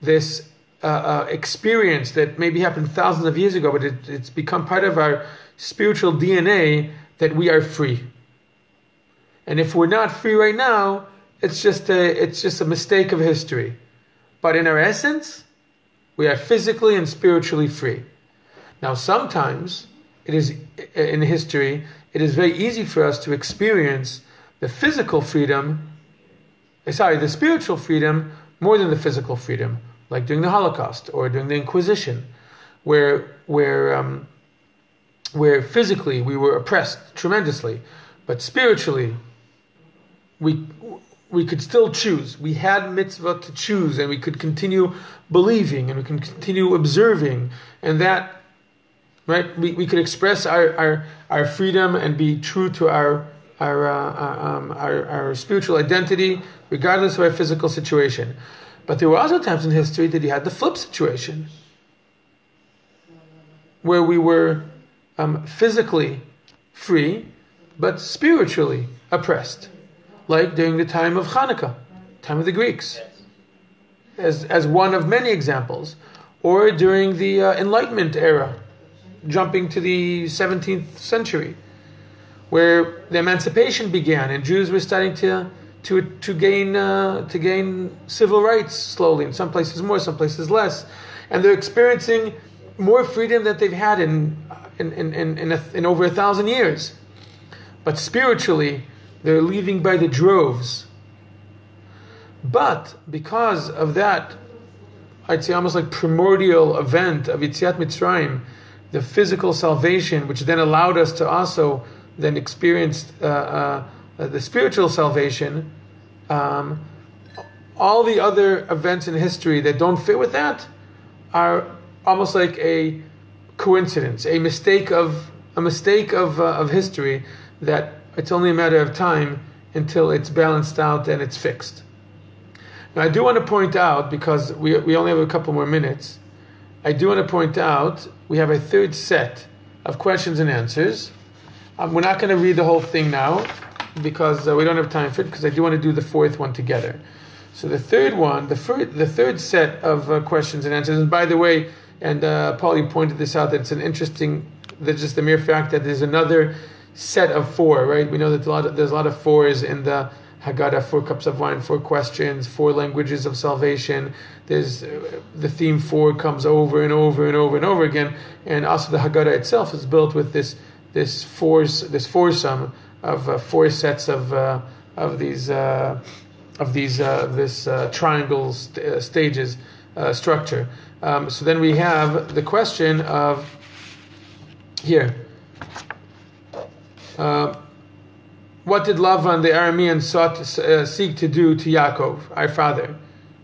this experience that maybe happened thousands of years ago, but it's become part of our spiritual DNA that we are free. And if we're not free right now, it's just a mistake of history. But in our essence, we are physically and spiritually free. Now, sometimes it is in history, it is very easy for us to experience the spiritual freedom more than the physical freedom, like during the Holocaust or during the Inquisition, where physically we were oppressed tremendously, but spiritually we could still choose. We had mitzvah to choose, and we could continue believing, and we can continue observing, and that, right? We could express our freedom and be true to our spiritual identity, regardless of our physical situation. But there were also times in history that you had the flip situation, where we were physically free, but spiritually oppressed, like during the time of Hanukkah, time of the Greeks, as one of many examples, or during the Enlightenment era, jumping to the 17th century, where the emancipation began and Jews were starting to gain civil rights slowly, in some places more, some places less, and they're experiencing more freedom that they've had in over 1,000 years. But spiritually, they're leaving by the droves. But because of that, I'd say almost like primordial event of Yetziat Mitzrayim, the physical salvation, which then allowed us to also then experience the spiritual salvation, all the other events in history that don't fit with that are almost like a coincidence, a mistake of history, that it's only a matter of time until it's balanced out and it's fixed. Now, I do want to point out, because we only have a couple more minutes, I do want to point out we have a third set of questions and answers. We're not going to read the whole thing now, because we don't have time for it, because I do want to do the fourth one together. So the third one, the third set of questions and answers, and by the way, and Paul, you pointed this out, that it's an interesting, that just the mere fact that there's another set of four, right? We know that there's a lot of fours in the Haggadah, 4 cups of wine, 4 questions, 4 languages of salvation. There's the theme 4 comes over and over and over and over again, and also the Haggadah itself is built with this foursome of 4 sets of these triangle stages structure. So then we have the question of here. What did Lavan the Aramean seek to do to Yaakov, our father,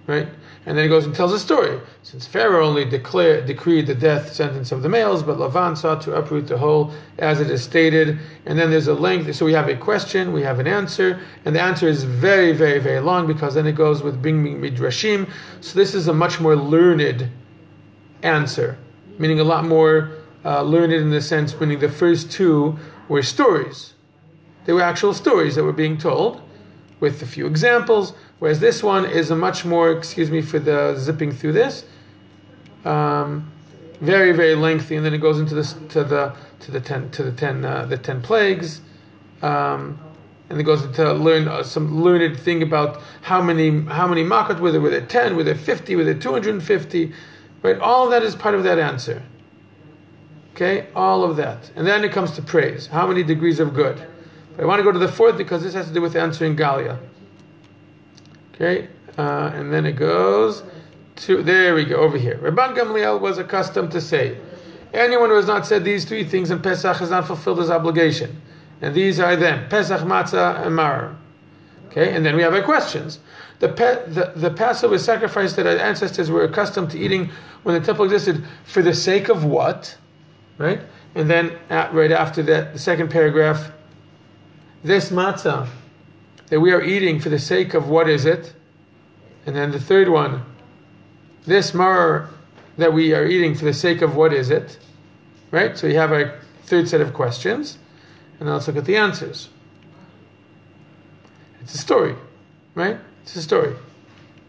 right? And then he goes and tells a story. Since Pharaoh only decreed the death sentence of the males, but Lavan sought to uproot the whole, as it is stated. And then there's a length. So we have a question, we have an answer, and the answer is very, very, very long, because then it goes with bringing midrashim. So this is a much more learned answer, meaning a lot more learned in the sense, meaning the first 2 were stories. They were actual stories that were being told with a few examples, whereas this one is a much more, excuse me for the zipping through this, very, very lengthy, and then it goes into this the 10 plagues, and it goes into learn some learned thing about how many makkot were there 10, were there 50, were there 250, right? All of that is part of that answer. Okay, all of that, and then it comes to praise. How many degrees of good? I want to go to the 4th because this has to do with answering Galia. Okay, and then it goes to, there we go, over here. Rabban Gamliel was accustomed to say, anyone who has not said these 3 things in Pesach has not fulfilled his obligation. And these are them, Pesach, Matzah, and Maror. Okay, and then we have our questions. The Passover sacrifice that our ancestors were accustomed to eating when the temple existed, for the sake of what? Right? And then right after that, the 2nd paragraph, this matzah that we are eating for the sake of what is it? And then the 3rd one, this maror that we are eating for the sake of what is it? Right? So you have a 3rd set of questions, and now let's look at the answers. It's a story, right? It's a story.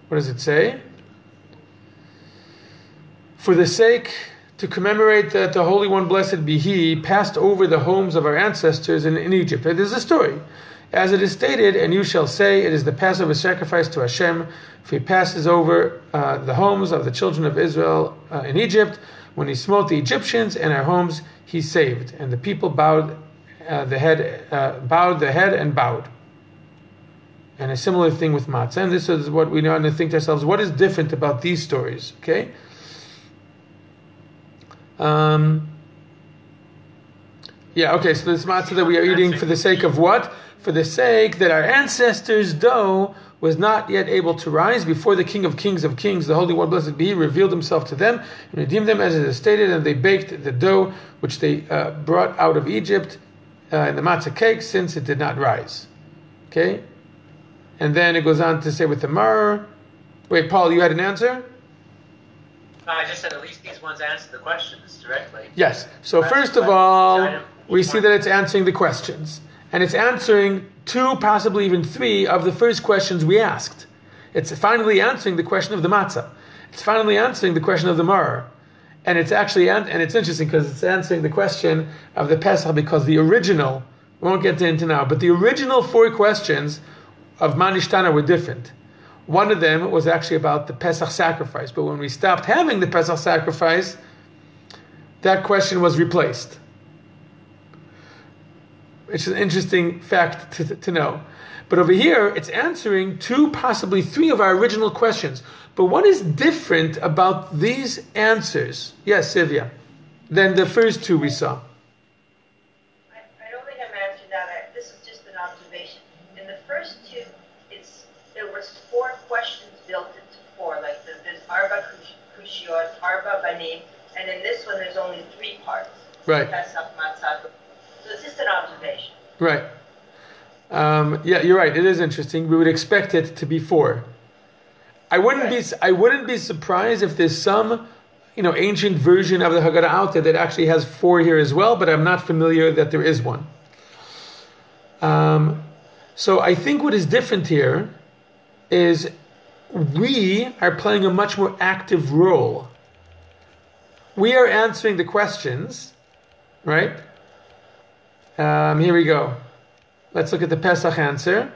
What does it say? For the sake to commemorate that the Holy One, blessed be He, passed over the homes of our ancestors in Egypt. It is a story. As it is stated, and you shall say, it is the Passover sacrifice to Hashem, for He passes over the homes of the children of Israel in Egypt, when He smote the Egyptians, and our homes He saved. And the people bowed the head and bowed. And a similar thing with matzah. And this is what we know, and to think to ourselves, what is different about these stories? Okay? So this matzah that we are eating for the sake of what? For the sake that our ancestors' dough was not yet able to rise before the King of Kings, the Holy One, blessed be He, revealed Himself to them and redeemed them, as it is stated, and they baked the dough which they brought out of Egypt in the matzah cake, since it did not rise. Okay? And then it goes on to say with the maror. Wait, Paul, you had an answer? I just said at least these ones answer the questions directly. Yes. So first of all, we see that it's answering the questions. And it's answering 2, possibly even 3 of the first questions we asked. It's finally answering the question of the matzah. It's finally answering the question of the maror. And it's actually, and it's interesting because it's answering the question of the Pesach, because the original, we won't get into now, but the original 4 questions of Manishtana were different. One of them was actually about the Pesach sacrifice, but when we stopped having the Pesach sacrifice, that question was replaced. It's an interesting fact to know. But over here, it's answering 2, possibly 3 of our original questions. But what is different about these answers? Yes, Sylvia, than the first 2 we saw? I don't think I'm answering that. This is just an observation. In the first 2, there was 4 questions built into 4. Like there's Arba Kushiyot, Arba Banim, and in this one there's only 3 parts. Right. Pesach, Matzah. So it's just an observation. Right. Yeah, you're right. It is interesting. We would expect it to be 4. I wouldn't be surprised if there's some, ancient version of the Haggadah out there that actually has 4 here as well, but I'm not familiar that there is one. So I think what is different here is we are playing a much more active role. We are answering the questions, right? Here we go. Let's look at the Pesach answer.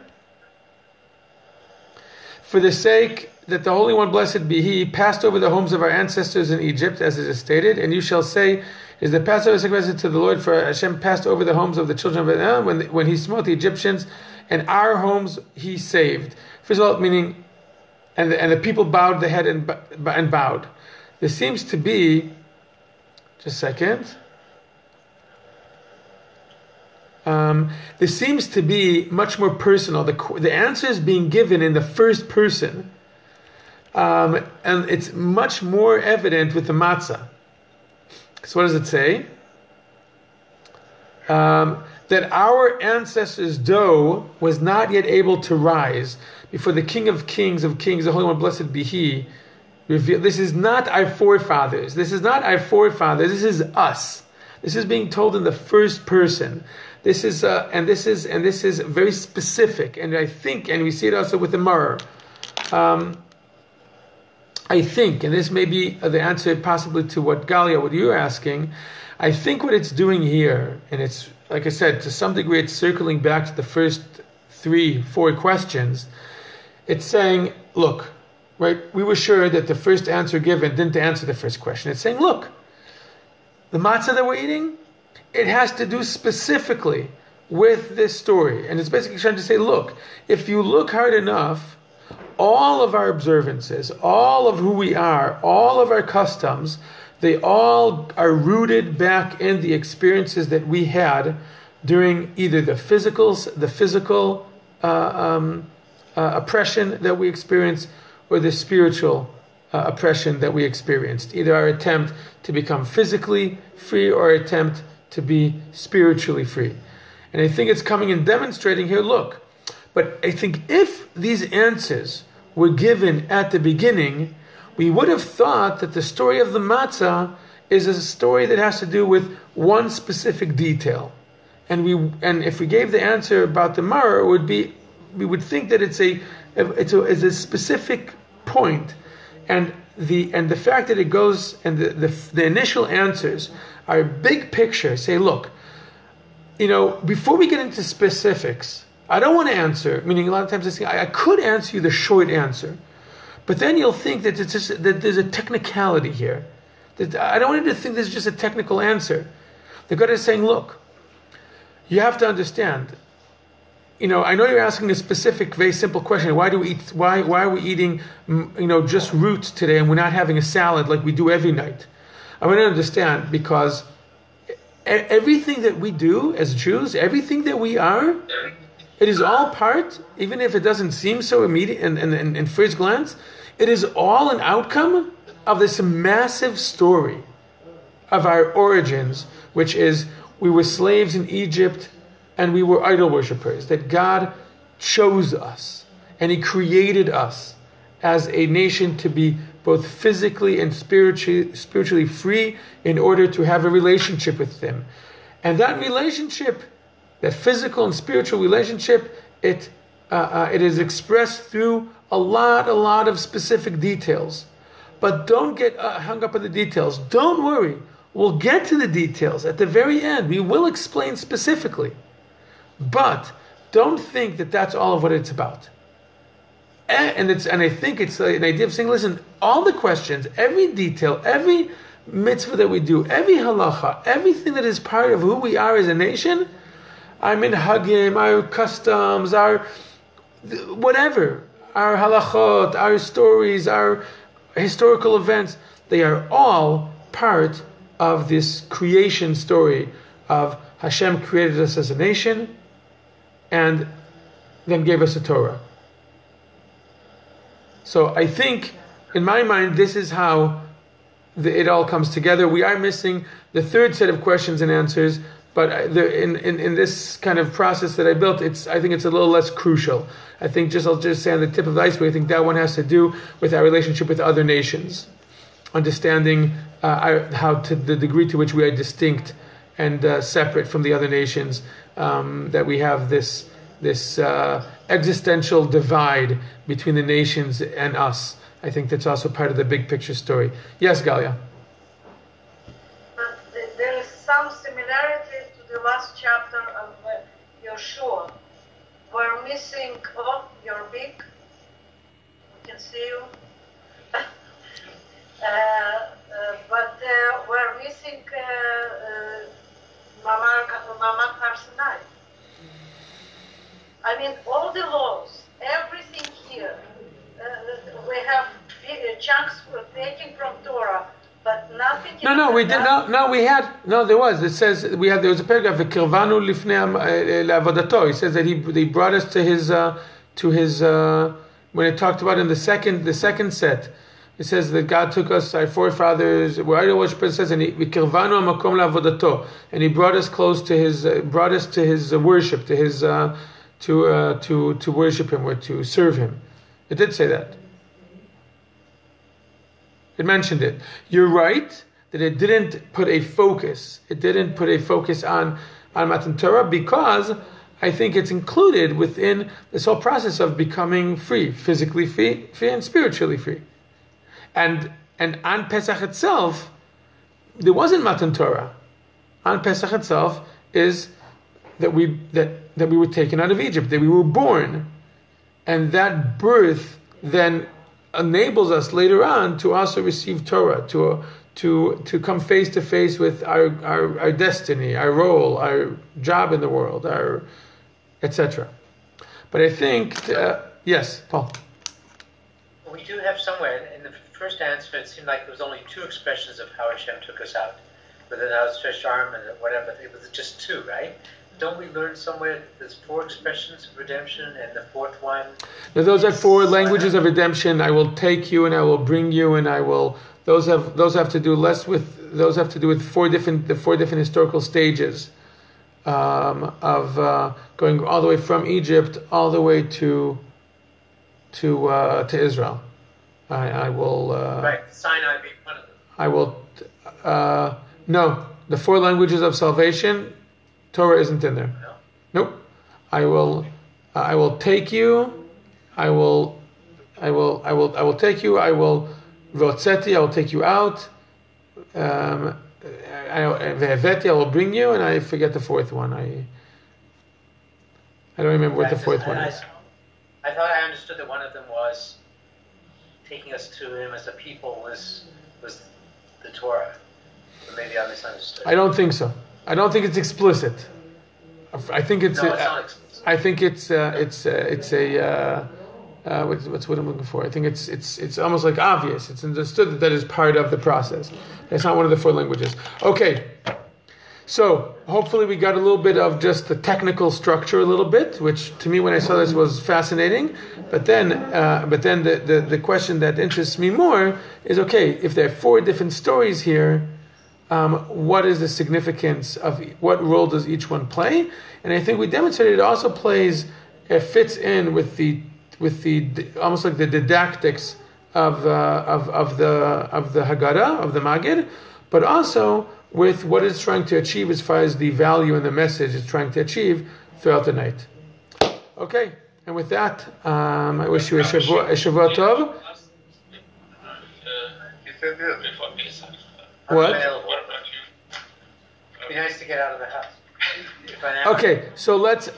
for the sake that the Holy One, blessed be He, passed over the homes of our ancestors in Egypt, as it is stated, and you shall say, is the Passover sacrifice to the Lord, for Hashem passed over the homes of the children of Israel when He smote the Egyptians, and our homes He saved. First of all, meaning, and the people bowed the head and bowed. There seems to be, just a second. There seems to be much more personal. The answer is being given in the first person. And it's much more evident with the matzah. So what does it say? That our ancestors' dough was not yet able to rise before the King of Kings, the Holy One, blessed be He, revealed. This is not our forefathers. This is not our forefathers. This is us. This is being told in the first person. This is this is very specific. And I think, and we see it also with the Mar. I think, and this may be the answer possibly to what Galia, what you're asking, I think what it's doing here, and it's, like I said, to some degree it's circling back to the first 3-4 questions. It's saying, look, right, we were sure that the first answer given didn't answer the first question. It's saying, look, the matzah that we're eating, it has to do specifically with this story. And it's basically trying to say, look, if you look hard enough, all of our observances, all of who we are, all of our customs, they all are rooted back in the experiences that we had during either the physical oppression that we experienced, or the spiritual oppression that we experienced. Either our attempt to become physically free or our attempt to be spiritually free. And I think it's coming and demonstrating here, look, but I think if these answers were given at the beginning, we would have thought that the story of the matzah is a story that has to do with one specific detail. And if we gave the answer about the maror, we would think that it's a specific point. And the fact that it goes, and the initial answers are big picture, say, look, before we get into specifics, I don't want to answer, meaning a lot of times I could answer you the short answer, but then you'll think that that there's a technicality here. That I don't want you to think this is just a technical answer. The God is saying, look, you have to understand. I know you're asking a specific, very simple question. Why do we eat? Why are we eating, just roots today, and we're not having a salad like we do every night? I want to understand, because everything that we do as Jews, everything that we are, it is all part, even if it doesn't seem so immediate in first glance, it is all an outcome of this massive story of our origins, which is we were slaves in Egypt and we were idol worshippers, that God chose us and He created us as a nation to be both physically and spiritually free in order to have a relationship with Him. And that relationship, that physical and spiritual relationship, it is expressed through a lot of specific details. But don't get hung up on the details. Don't worry. We'll get to the details at the very end. We will explain specifically. But don't think that that's all of what it's about. And I think it's an idea of saying, listen, all the questions, every detail, every mitzvah that we do, every halacha, everything that is part of who we are as a nation, our minhagim, our customs, our whatever, our halachot, our stories, our historical events, they are all part of this creation story of Hashem created us as a nation and then gave us a Torah. So I think, in my mind, this is how it all comes together. We are missing the third set of questions and answers, but in this kind of process that I built, I think it's a little less crucial. I think I'll just say on the tip of the iceberg, I think that one has to do with our relationship with other nations, understanding how to the degree to which we are distinct and separate from the other nations, that we have this existential divide between the nations and us. I think that's also part of the big picture story. Yes, Galia? But there is some similarity to the last chapter of Yoshua. We're missing, your big. can see you. But we're missing Mama Karsanai. I mean, all the laws, everything here. We have chunks taken from Torah, but nothing. No, we did no. We had no. There was. It says we had. There was a paragraph. Kirvanu lifnei la'avodato. He says that they brought us to his when it talked about in the second set. It says that God took us, our forefathers, where idol worshippers, says, and we kirvanu hamakom la'avodato, and He brought us close to His, worship, to His, to worship Him or to serve Him. It did say that. It mentioned it. You're right that it didn't put a focus. It didn't put a focus on Matan Torah because I think it's included within this whole process of becoming free, physically free and spiritually free. And on Pesach itself, there wasn't Matan Torah. On Pesach itself is that we were taken out of Egypt, that we were born, and that birth then enables us later on to also receive Torah, to come face to face with our destiny, our role, our job in the world, our etc. But I think yes, Paul. We do have somewhere in the first answer. It seemed like there was only two expressions of how Hashem took us out, with an outstretched arm and whatever. It was just two, right? Don't we learn somewhere that there's four expressions of redemption, and the fourth one? Now, those are four languages of redemption. I will take you, and I will bring you, and I will. Those have to do with four different historical stages of going all the way from Egypt all the way to Israel. I will. Right, Sinai being one of them. I will. No, the four languages of salvation. Torah isn't in there. No. Nope. I will take you. I will take you. I will votzeti. I will take you out. Veheveti. I will bring you, and I forget the fourth one. I don't remember what the fourth one is. I thought I understood that one of them was taking us to Him as a people was the Torah. But maybe I misunderstood. I don't think so. I don't think it's explicit. I think it's. No, it's not explicit. I think it's a. What's what I'm looking for? I think it's almost like obvious. It's understood that is part of the process. It's not one of the four languages. Okay. So hopefully we got a little bit of just the technical structure a little bit, which to me when I saw this was fascinating. But then the question that interests me more is, okay, if there are four different stories here, what is the significance of what role does each one play? And I think we demonstrated it also fits in with the almost like the didactics of the Haggadah, of the Magid, but also with what it's trying to achieve as far as the value and the message it's trying to achieve throughout the night. Okay, and with that, I wish you a Shavua Tov. What? What about you? It'd be nice to get out of the house. Okay, so let's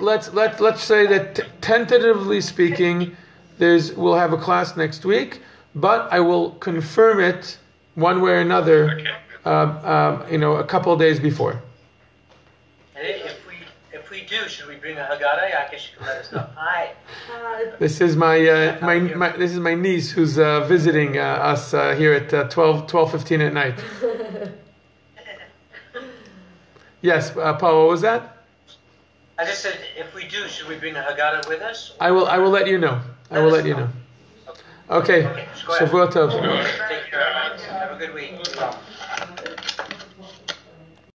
say that tentatively speaking, we'll have a class next week, but I will confirm it one way or another. Okay. A couple of days before. And if we do, should we bring a Haggadah? Yakesh can let us know. Hi. This is my niece who's visiting us here at 12:15 at night. Yes, Paul, what was that? I just said, if we do, should we bring a Haggadah with us? I will let you know. I will let you know. Okay. Shavua Tov. Take care. Have a good week.